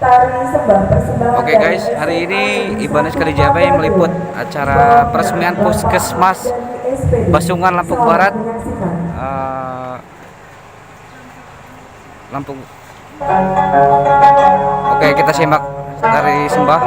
Oke guys, hari ini Ibanez Kalijabe meliput acara peresmian Puskesmas Basungan Lampung Barat. Lampung. Oke, kita simak dari Sembah.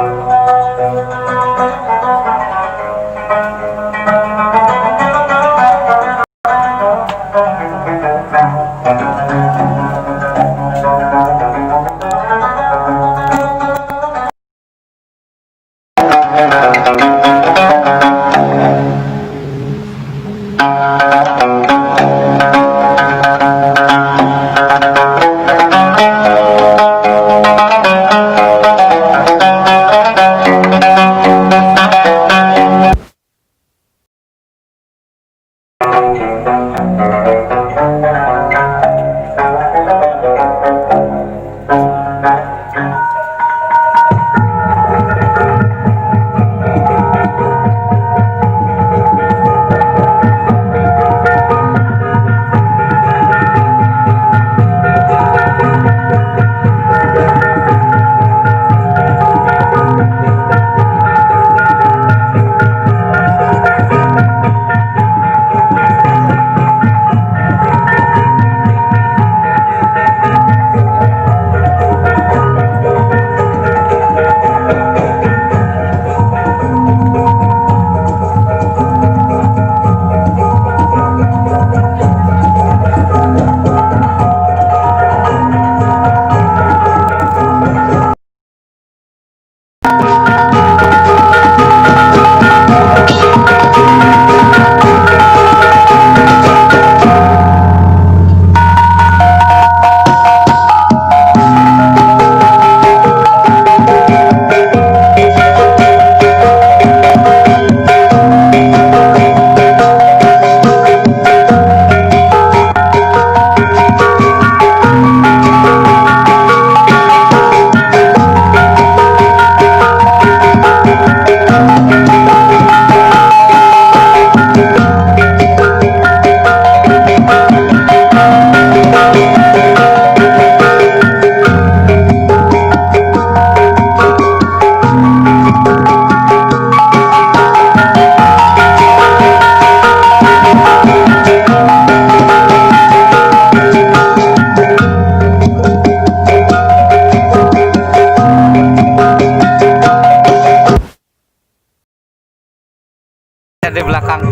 Di belakang.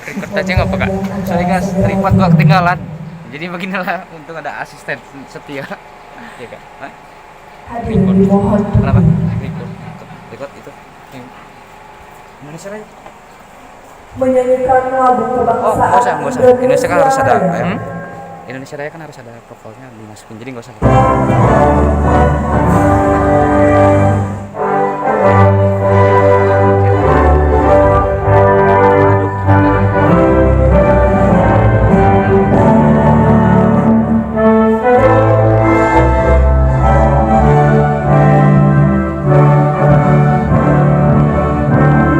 Record aja nggak apa kak? Sorry guys, tripod gua ketinggalan. Jadi beginilah, untung ada asisten setia. Iya kak. Hah? Hadirin dimohon Kenapa? Record. Record itu. Indonesia aja. menyanyikan lagu Oh, kebangsaan nggak usah. Indonesia kan harus ada. Indonesia Raya kan harus ada vokalnya dimasukin, jadi nggak usah.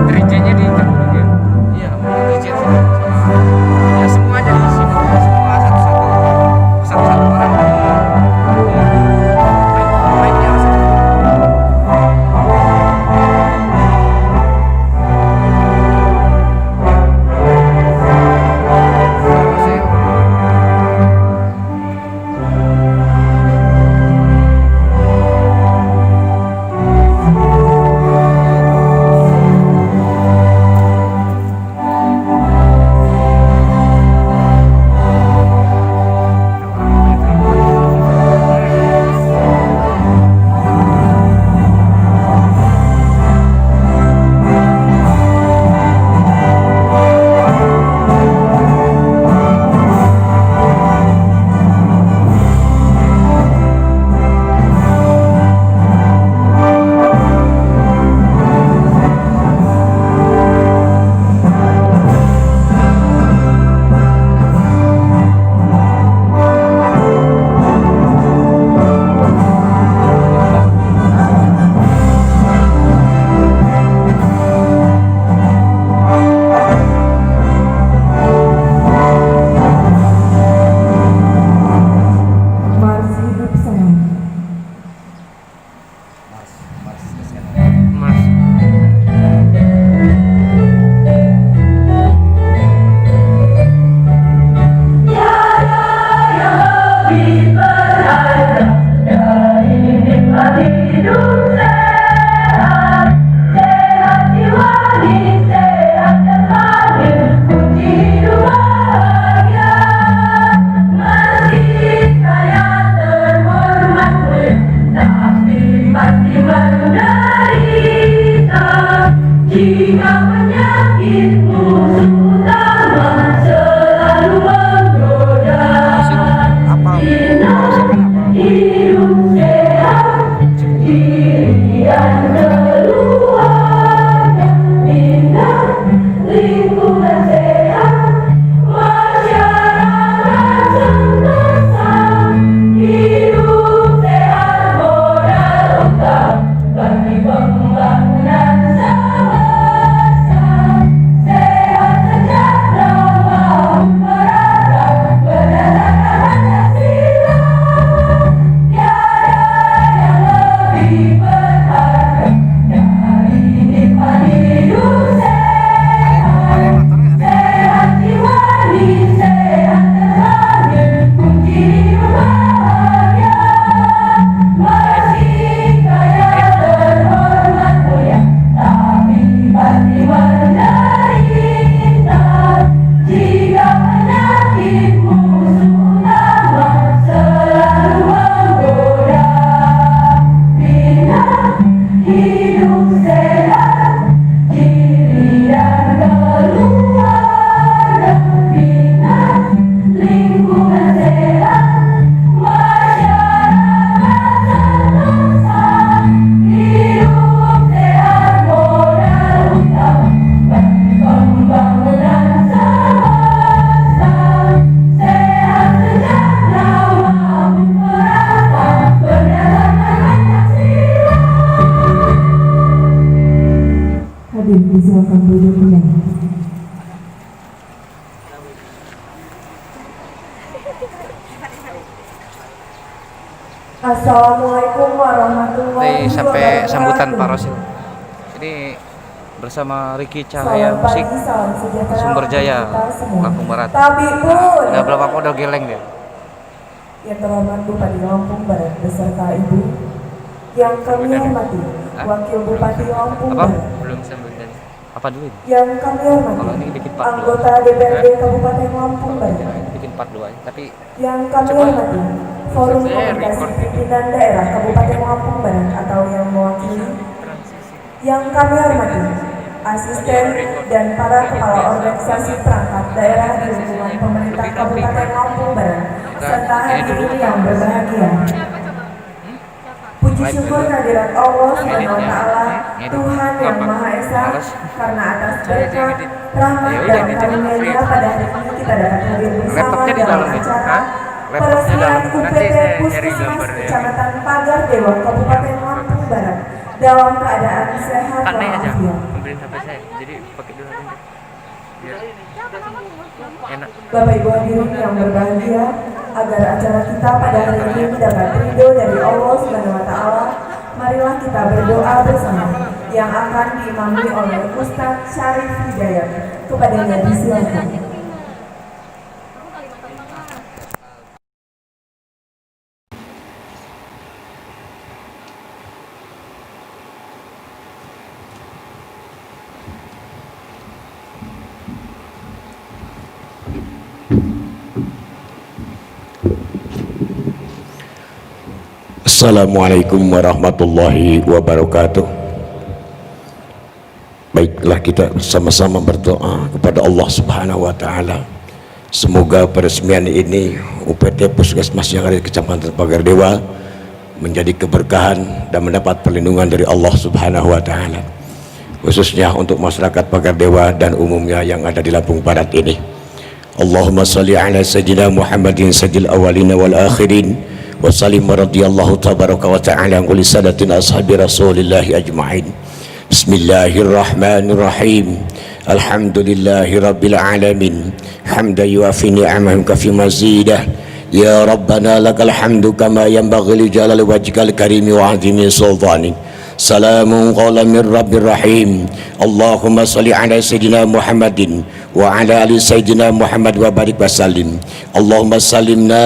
Gereja di Jogja. Iya, mau legit sih. Ya semuanya di sini, semua satu-satu orang. Mic-nya harus satu. Mars hidup saya. Mars kesana. Mas. Jika penyakitmu utama selalu menggoda, Apa? hidup sehat, diri dan keluarga, bina lingkungan sehat, masyarakat sentosa, hidup sehat modal utama bagi pembangunan semesta, sehat sejahtera mau merata berdasarkan Pancasila, tiada yang lebih berharga dari nikmat hidup sehat, sehat jiwa sehat terlahir kunci hidup bahagia, masih kaya terhormat mulia, tapi pasti menderita. Jika penyakitmu utama selalu menggoda, bina hidup sehat, diri dan keluarga, bina lingkungan sehat, masyarakat sentosa, hidup sehat modal utama bagi pembangunan semesta, sehat sejahtera mau merata berdasarkan Pancasila. Hadirin disilakan duduk kembali. Assalamualaikum warahmatullahi Nanti sampai wabarakatuh. sambutan Pak Rosil. Ini bersama Ricky Cahaya Salam Musik, pagi, salam sejahtera Sumber Jaya, untuk kita semua. Lampung Barat. Tapi pun Udah berapa udah geleng dia. yang terhormat Bupati Lampung Barat beserta Ibu yang kami hormati Wakil Bupati Lampung Apa? Barat, Belum sambutan. Apa dulu ini? Yang kami Kalau hormati, ini bikin part 2. anggota DPRD Kabupaten Lampung Kalau Barat. tidak ini bikin part 2 aja. Tapi Yang kami Coba. hormati, Forum Saya Komunikasi record. Pimpinan Daerah Kabupaten Lampung Barat atau yang mewakili. Transisi. Yang kami hormati, asisten dan para kepala organisasi perangkat daerah di lingkungan pemerintah Kabupaten Lampung Barat, serta hadirin yang berbahagia. Puji syukur kehadirat Allah Subhanahu wa Ta'ala, Tuhan yang Maha Esa, karena atas berkat, rahmat dan karunia-Nya pada hari ini kita dapat hadir bersama Laptopnya di dalam dalam ya? acara Hah? Laptopnya peresmian dalam. Nanti UPT saya nyari Puskesmas gambarnya. Kecamatan Pagar Dewa Kabupaten Lampung Barat dalam keadaan sehat Tandai aja. walafiat. Ambilin HP saya. Jadi pakai dulu HP. Biar enak. Bapak Ibu hadirin yang berbahagia, agar acara kita pada hari ini dapat ridho dari Allah Subhanahu wa Ta'ala, marilah kita berdoa bersama yang akan diimami oleh Ustadz Syarif Hidayat. Kepadanya disilakan. Assalamualaikum warahmatullahi wabarakatuh. Baiklah, kita sama-sama berdoa kepada Allah Subhanahu wa taala. Semoga peresmian ini UPT Puskesmas yang ada di Kecamatan Pagar Dewa menjadi keberkahan dan mendapat perlindungan dari Allah Subhanahu wa taala. Khususnya untuk masyarakat Pagar Dewa dan umumnya yang ada di Lampung Barat ini. Allahumma salli ala sayyidina Muhammadin sayyidil awwalin wal akhirin wa sallim radhiyallahu tabaraka wa ta'ala an kulli sadatina ashabi rasulillahi ajma'in. Bismillahirrahmanirrahim. Alhamdulillahi rabbil alamin. Hamdan yuafi ni'amahu kafi mazidah. Ya Rabbana lakal hamdu kama yanbaghi li jalali wajhikal karimi wa 'azimi sultanik. Salamun qawlan min rabbir rahim. Allahumma salli ala sayyidina Muhammadin wa ala ali sayyidina Muhammad wa barik wa sallim. Allahumma salimna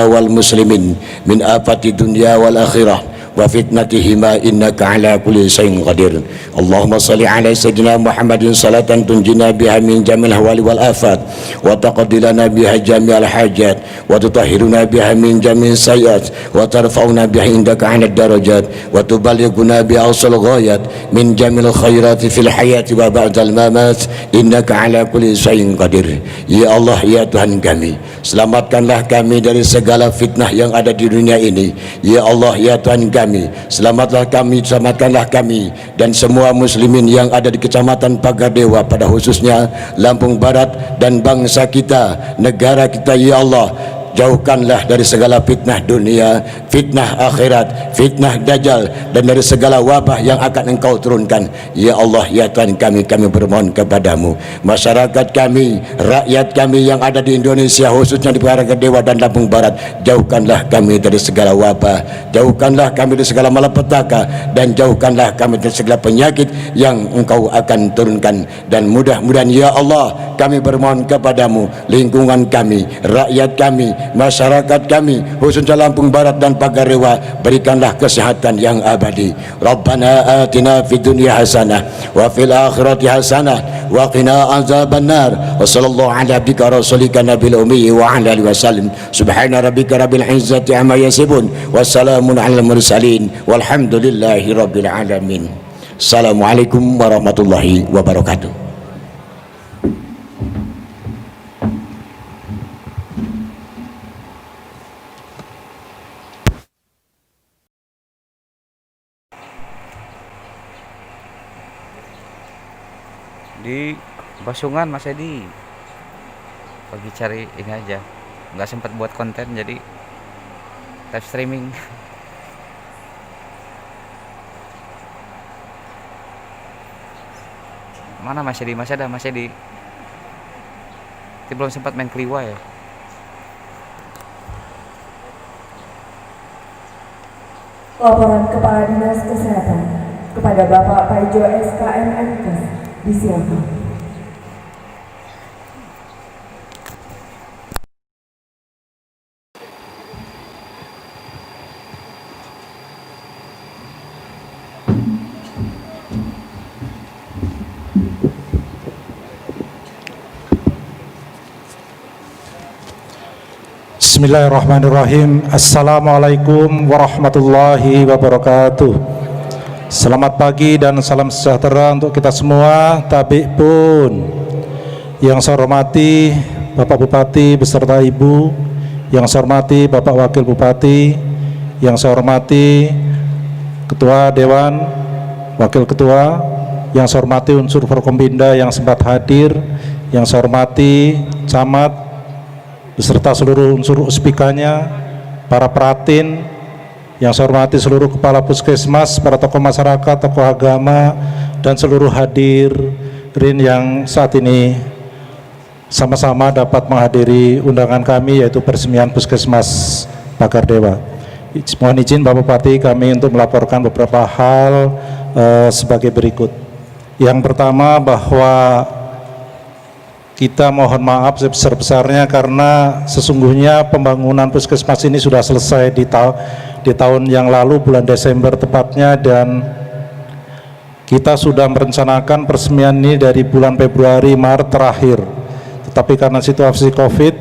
wal muslimin min afati dunya wal akhirah wa fitnatihima innaka ala kulli syai'in qadir. Allahumma salli ala sayyidina Muhammadin salatan tunjina biha min jamil hawali wal afat wa taqaddilana biha jami'al hajat wa tutahhiruna biha min jamil sayyat wa tarfa'una biha indaka 'ala darajat wa tuballighuna bi awsal ghayat min jamil khairati fil hayati wa ba'dal mamat innaka 'ala kulli syai'in qadir. Ya Allah, ya Tuhan kami, selamatkanlah kami dari segala fitnah yang ada di dunia ini. Ya Allah, ya Tuhan kami, selamatkanlah kami dan semua muslimin yang ada di Kecamatan Pagar Dewa, pada khususnya Lampung Barat dan bangsa kita, negara kita. Ya Allah, jauhkanlah dari segala fitnah dunia, fitnah akhirat, fitnah dajjal, dan dari segala wabah yang akan Engkau turunkan. Ya Allah, ya Tuhan kami bermohon kepadamu, masyarakat kami, rakyat kami yang ada di Indonesia, khususnya di Pagar Dewa dan Lampung Barat, jauhkanlah kami dari segala wabah, jauhkanlah kami dari segala malapetaka, dan jauhkanlah kami dari segala penyakit yang Engkau akan turunkan. Dan mudah-mudahan ya Allah, kami bermohon kepadamu, lingkungan kami, rakyat kami, masyarakat kami, khususnya Lampung Barat dan Pagar Dewa, berikanlah kesehatan yang abadi. Rabbana atina fid dunya hasanah wa fil akhirati hasanah wa qina azabannar. Wa sallallahu ala abdika rasulika nabil ummi wa ala alihi wasallam. Subhana rabbika rabbil izzati amma yasifun wa salamun alal mursalin walhamdulillahi rabbil alamin. Assalamualaikum warahmatullahi wabarakatuh. di Basungan Mas Edi lagi cari ini aja, nggak sempat buat konten jadi live streaming. Mana Mas Edi? Masih ada Mas Edi? Tapi belum sempat main Kliwa ya. Laporan Kepala Dinas Kesehatan kepada Bapak Paijo SKMMkes disiapkan. Bismillahirrahmanirrahim. Assalamualaikum warahmatullahi wabarakatuh. Selamat pagi dan salam sejahtera untuk kita semua. Tabik pun. Yang saya hormati Bapak Bupati beserta Ibu, yang saya hormati Bapak Wakil Bupati, yang saya hormati Ketua Dewan, Wakil Ketua, yang saya hormati unsur Forkompinda yang sempat hadir, yang saya hormati Camat beserta seluruh unsur uspikanya, para peratin, yang saya hormati seluruh kepala puskesmas, para tokoh masyarakat, tokoh agama, dan seluruh hadirin yang saat ini sama-sama dapat menghadiri undangan kami, yaitu peresmian Puskesmas Pagar Dewa. Mohon izin Bapak Bupati kami untuk melaporkan beberapa hal sebagai berikut. Yang pertama, bahwa kita mohon maaf sebesar-besarnya karena sesungguhnya pembangunan puskesmas ini sudah selesai di tahun yang lalu, bulan Desember tepatnya, dan kita sudah merencanakan peresmian ini dari bulan Februari Maret terakhir. Tetapi karena situasi Covid,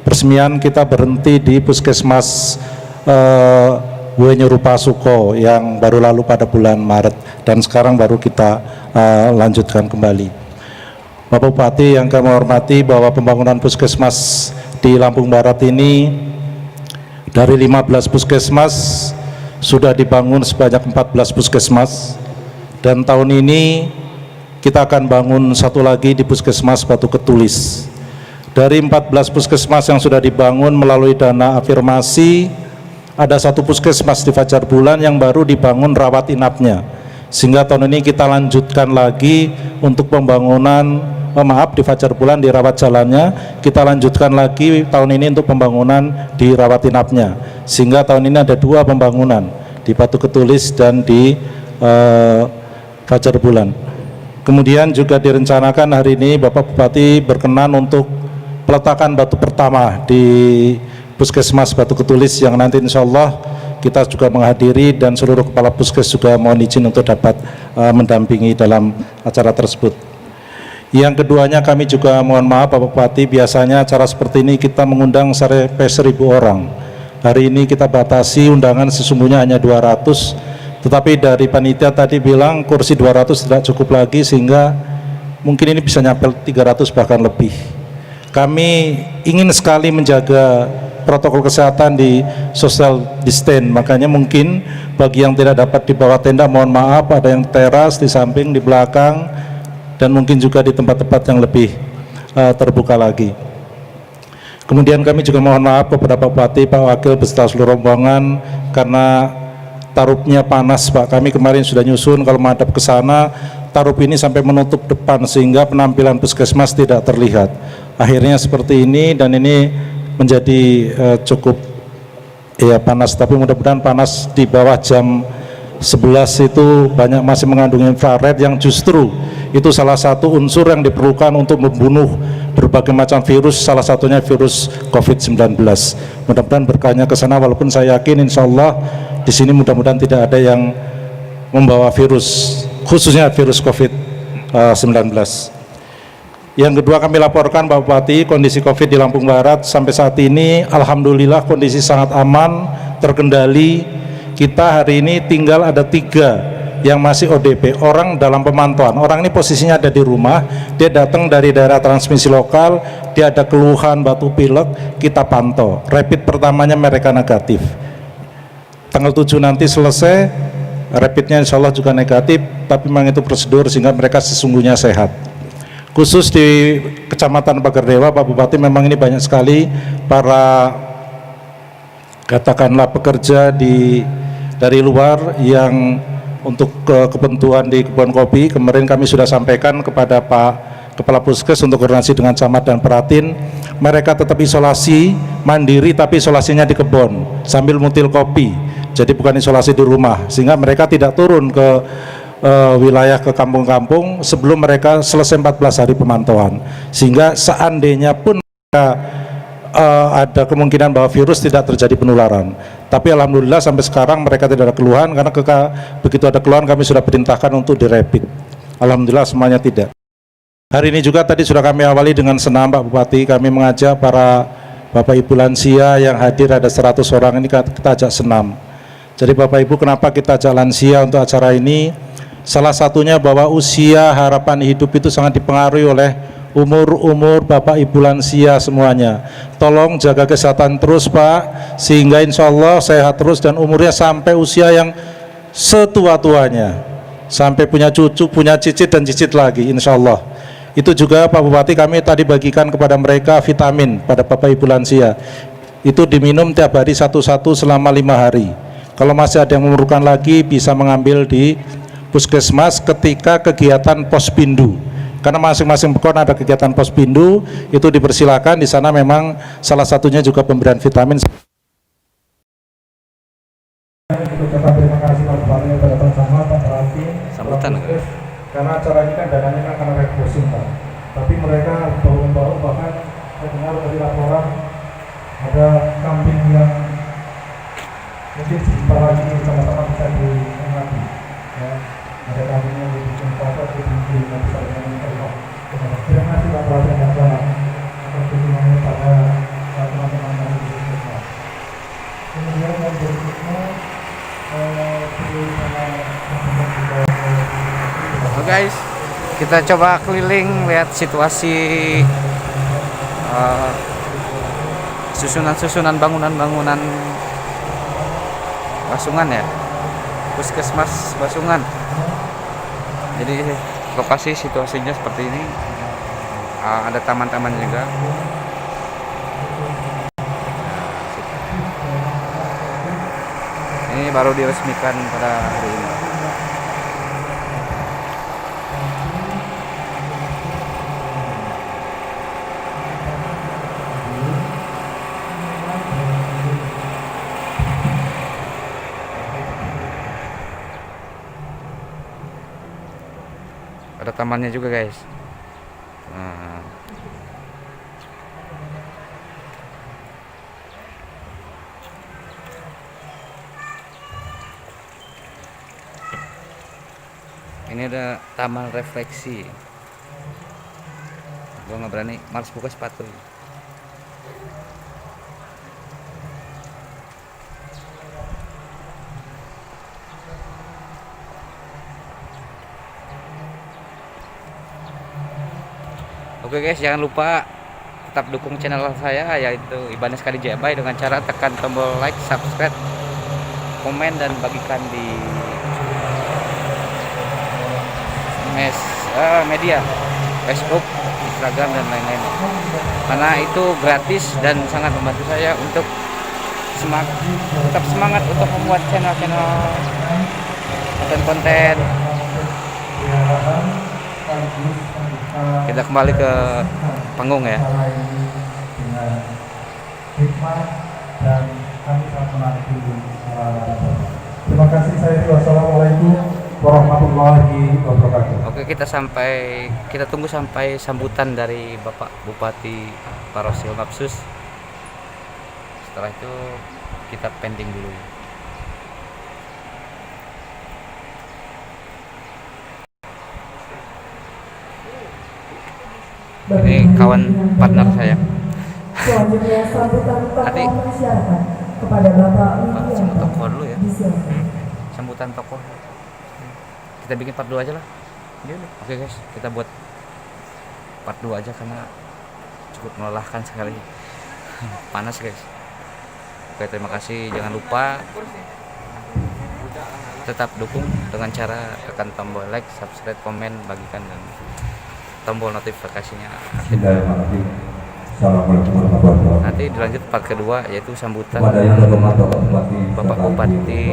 peresmian kita berhenti di Puskesmas Wenyerupa-Suko yang baru lalu pada bulan Maret, dan sekarang baru kita lanjutkan kembali. Bapak Bupati yang kami hormati, bahwa pembangunan puskesmas di Lampung Barat ini dari 15 puskesmas sudah dibangun sebanyak 14 puskesmas, dan tahun ini kita akan bangun satu lagi di Puskesmas Batu Ketulis. Dari 14 puskesmas yang sudah dibangun melalui dana afirmasi, ada satu puskesmas di Fajar Bulan yang baru dibangun rawat inapnya, sehingga tahun ini kita lanjutkan lagi untuk pembangunan di Fajar Bulan di rawat jalannya, kita lanjutkan lagi tahun ini untuk pembangunan di rawat inapnya, sehingga tahun ini ada dua pembangunan di Batu Ketulis dan di Fajar Bulan. Kemudian juga direncanakan hari ini Bapak Bupati berkenan untuk peletakan batu pertama di Puskesmas Batu Ketulis, yang nanti insya Allah kita juga menghadiri, dan seluruh kepala puskes juga mohon izin untuk dapat mendampingi dalam acara tersebut. Yang keduanya, kami juga mohon maaf Bapak Bupati, biasanya acara seperti ini kita mengundang sampai 1.000 orang. Hari ini kita batasi undangan sesungguhnya hanya 200, tetapi dari panitia tadi bilang kursi 200 tidak cukup lagi, sehingga mungkin ini bisa nyampe 300 bahkan lebih. Kami ingin sekali menjaga protokol kesehatan di social distance, makanya mungkin bagi yang tidak dapat di bawah tenda mohon maaf, ada yang teras di samping, di belakang, dan mungkin juga di tempat-tempat yang lebih terbuka lagi. Kemudian kami juga mohon maaf kepada Pak Bupati, Pak Wakil beserta seluruh rombongan karena tarupnya panas Pak. Kami kemarin sudah nyusun kalau menghadap ke sana, tarup ini sampai menutup depan sehingga penampilan puskesmas tidak terlihat. Akhirnya seperti ini, dan ini menjadi cukup ya panas, tapi mudah-mudahan panas di bawah jam 11 itu banyak masih mengandung infrared yang justru itu salah satu unsur yang diperlukan untuk membunuh berbagai macam virus, salah satunya virus COVID-19. Mudah-mudahan berkahnya ke sana, walaupun saya yakin insya Allah di sini mudah-mudahan tidak ada yang membawa virus, khususnya virus COVID-19. Yang kedua, kami laporkan Pak Bupati, kondisi COVID di Lampung Barat sampai saat ini alhamdulillah kondisi sangat aman, terkendali. Kita hari ini tinggal ada 3 yang masih ODP, orang dalam pemantauan. Orang ini posisinya ada di rumah, dia datang dari daerah transmisi lokal, dia ada keluhan batuk pilek, kita pantau. Rapid pertamanya mereka negatif. Tanggal 7 nanti selesai, rapidnya insya Allah juga negatif, tapi memang itu prosedur sehingga mereka sesungguhnya sehat. Khusus di Kecamatan Pagar Dewa, Pak Bupati, memang ini banyak sekali para katakanlah pekerja dari luar yang untuk kebentuan di kebun kopi. Kemarin kami sudah sampaikan kepada Pak Kepala Puskes untuk koordinasi dengan camat dan peratin, mereka tetap isolasi mandiri tapi isolasinya di kebun sambil mutil kopi, jadi bukan isolasi di rumah, sehingga mereka tidak turun ke wilayah ke kampung-kampung sebelum mereka selesai 14 hari pemantauan, sehingga seandainya pun mereka ada kemungkinan bahwa virus tidak terjadi penularan. Tapi alhamdulillah sampai sekarang mereka tidak ada keluhan, karena begitu ada keluhan kami sudah perintahkan untuk dirapid. Alhamdulillah semuanya tidak. Hari ini juga tadi sudah kami awali dengan senam Pak Bupati, kami mengajak para Bapak Ibu lansia yang hadir ada 100 orang ini kita ajak senam. Jadi Bapak Ibu, kenapa kita ajak lansia untuk acara ini? Salah satunya bahwa usia harapan hidup itu sangat dipengaruhi oleh umur Bapak Ibu lansia semuanya. Tolong jaga kesehatan terus Pak, sehingga insya Allah sehat terus dan umurnya sampai usia yang setua-tuanya, sampai punya cucu, punya cicit dan cicit lagi insya Allah. Itu juga Pak Bupati, kami tadi bagikan kepada mereka vitamin pada Bapak Ibu lansia. Itu diminum tiap hari satu-satu selama 5 hari. Kalau masih ada yang memerlukan lagi bisa mengambil di puskesmas ketika kegiatan pospindu, karena masing-masing pekon ada kegiatan pospindu, itu dipersilakan. Di sana memang salah satunya juga pemberian vitamin. Ucapan terima kasih Pak Bupati pada bersama Pak Rati Sambutan karena acara ini kan dananya kan karena refreshing Pak, tapi mereka baru bahkan saya dengar dari laporan ada kambing yang mungkin sebentar lagi sama-sama bisa dinikmati ya. Ada kambing yang dibikin foto, dibikin yang bisa dinikmati. Terima kasih Pak Bupati yang selamat atas dukungannya pada teman-teman yang di Puskesmas. Kemudian yang berikutnya Oke guys, kita coba keliling lihat situasi susunan bangunan Basungan ya, Puskesmas Basungan. Jadi lokasi situasinya seperti ini, ada taman-taman juga. Ini baru diresmikan pada hari ini. Ada tamannya juga guys. Nah. Ini ada taman refleksi. Gua nggak berani, males buka sepatu. Oke guys, jangan lupa tetap dukung channel saya, yaitu Ibanez Kadijabay, dengan cara tekan tombol like, subscribe, komen, dan bagikan di media Facebook, Instagram, dan lain-lain, karena itu gratis dan sangat membantu saya untuk tetap semangat untuk membuat channel-channel konten-konten. Kita kembali ke panggung ya. Terima kasih, saya wassalamualaikum warahmatullahi wabarakatuh. Oke, kita tunggu sampai sambutan dari Bapak Bupati Parosil Mapsus. Setelah itu kita pending dulu. Ini kawan partner saya. Selanjutnya sambutan Hati. tokoh masyarakat kepada Bapak Sambutan tokoh Widianto. dulu ya. Disilakan. Sambutan tokoh. Kita bikin part 2 aja lah. Oke guys, kita buat part 2 aja karena cukup melelahkan sekali. Panas guys. Oke, terima kasih. Jangan lupa tetap dukung dengan cara tekan tombol like, subscribe, komen, bagikan, dan tombol notifikasinya aktifkan. Assalamualaikum warahmatullahi wabarakatuh. Nanti dilanjut part kedua, yaitu sambutan Kepada yang terhormat Bapak Bupati, Bapak Bupati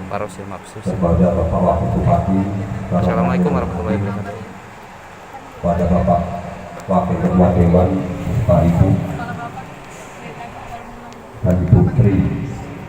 Parosil Mapsus. kepada Bapak Wakil Bupati, Assalamualaikum warahmatullahi wabarakatuh. kepada Bapak Wakil Ketua Dewan, Bapak Ibu dan Ibu Tri